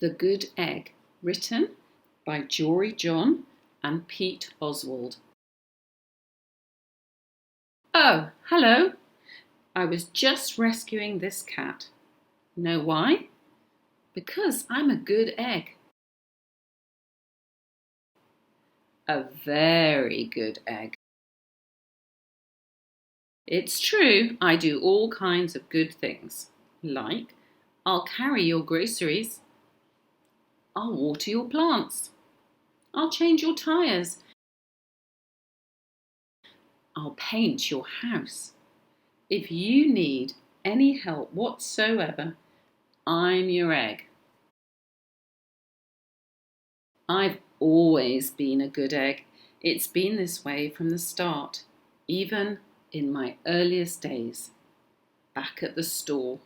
The Good Egg, written by Jory John and Pete Oswald. Oh, hello. I was just rescuing this cat. Know why? Because I'm a good egg. A very good egg. It's true, I do all kinds of good things, like I'll carry your groceries, I'll water your plants, I'll change your tyres, I'll paint your house. If you need any help whatsoever, I'm your egg. I've always been a good egg. It's been this way from the start, even in my earliest days, back at the store.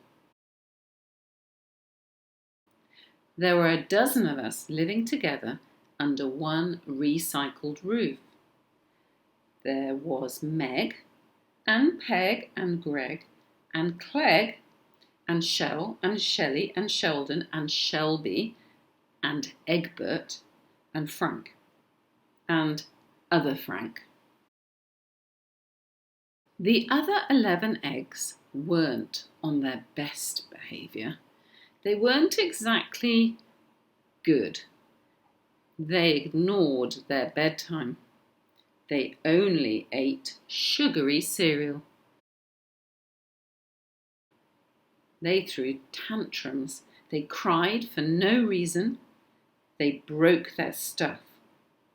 There were a dozen of us living together under one recycled roof. There was Meg and Peg and Greg and Clegg and Shell and Shelley and Sheldon and Shelby and Egbert and Frank and other Frank. The other 11 eggs weren't on their best behaviour. They weren't exactly good. They ignored their bedtime. They only ate sugary cereal. They threw tantrums. They cried for no reason. They broke their stuff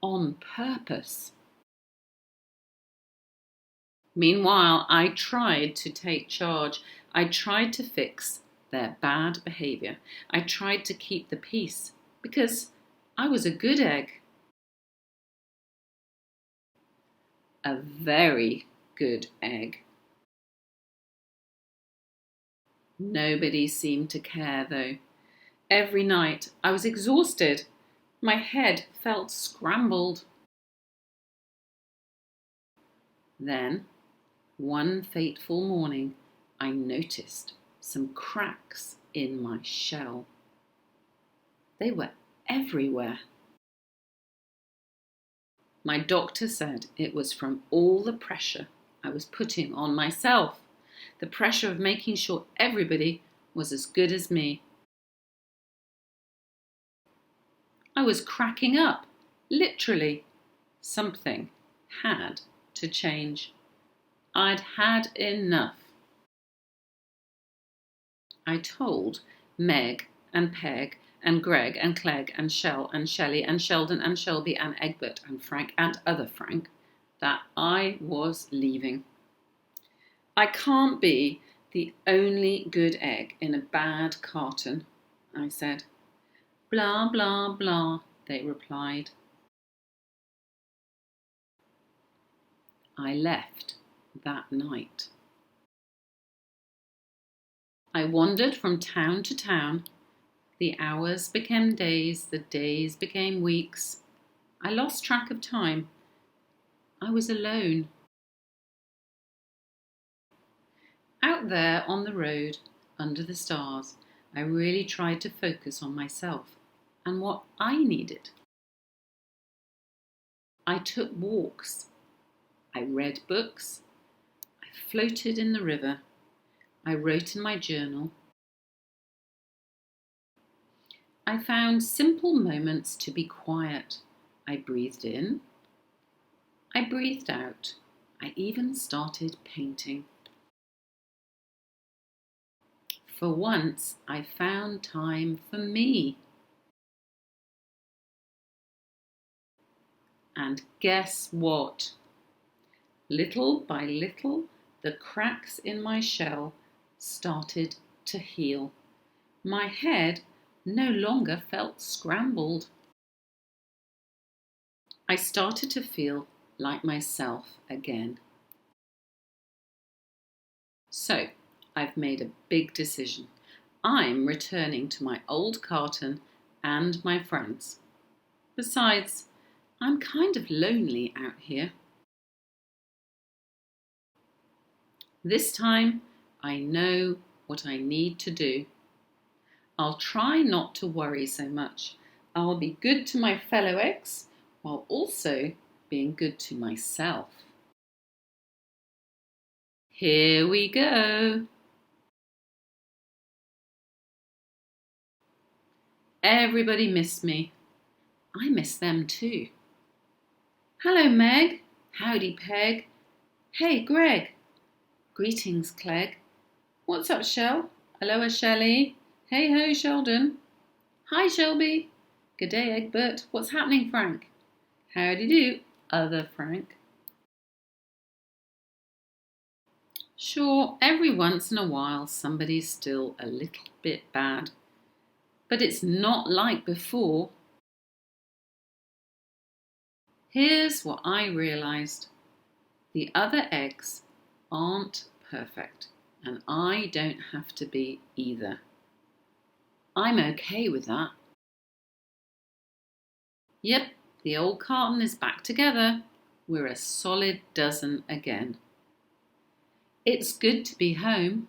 on purpose. Meanwhile, I tried to take charge. I tried to fix their bad behaviour. I tried to keep the peace because I was a good egg. A very good egg. Nobody seemed to care, though. Every night I was exhausted. My head felt scrambled. Then, one fateful morning, I noticed some cracks in my shell. They were everywhere. My doctor said it was from all the pressure I was putting on myself, the pressure of making sure everybody was as good as me. I was cracking up, literally. Something had to change. I'd had enough. I told Meg and Peg and Greg and Clegg and Shell and Shelley and Sheldon and Shelby and Egbert and Frank and other Frank that I was leaving. I can't be the only good egg in a bad carton, I said. Blah, blah, blah, they replied. I left that night. I wandered from town to town. The hours became days, the days became weeks. I lost track of time. I was alone. Out there on the road, under the stars, I really tried to focus on myself and what I needed. I took walks. I read books. I floated in the river. I wrote in my journal. I found simple moments to be quiet. I breathed in. I breathed out. I even started painting. For once, I found time for me. And guess what? Little by little, the cracks in my shell started to heal. My head no longer felt scrambled. I started to feel like myself again. So, I've made a big decision. I'm returning to my old carton and my friends. Besides, I'm kind of lonely out here. This time, I know what I need to do. I'll try not to worry so much. I'll be good to my fellow eggs while also being good to myself. Here we go. Everybody missed me. I miss them too. Hello, Meg. Howdy, Peg. Hey, Greg. Greetings, Clegg. What's up, Shell? Aloha, Shelley. Hey ho, Sheldon. Hi, Shelby. Good day, Egbert. What's happening, Frank? Howdy do, other Frank. Sure, every once in a while somebody's still a little bit bad. But it's not like before. Here's what I realised. The other eggs aren't perfect, and I don't have to be either. I'm okay with that. Yep, the old carton is back together. We're a solid dozen again. It's good to be home.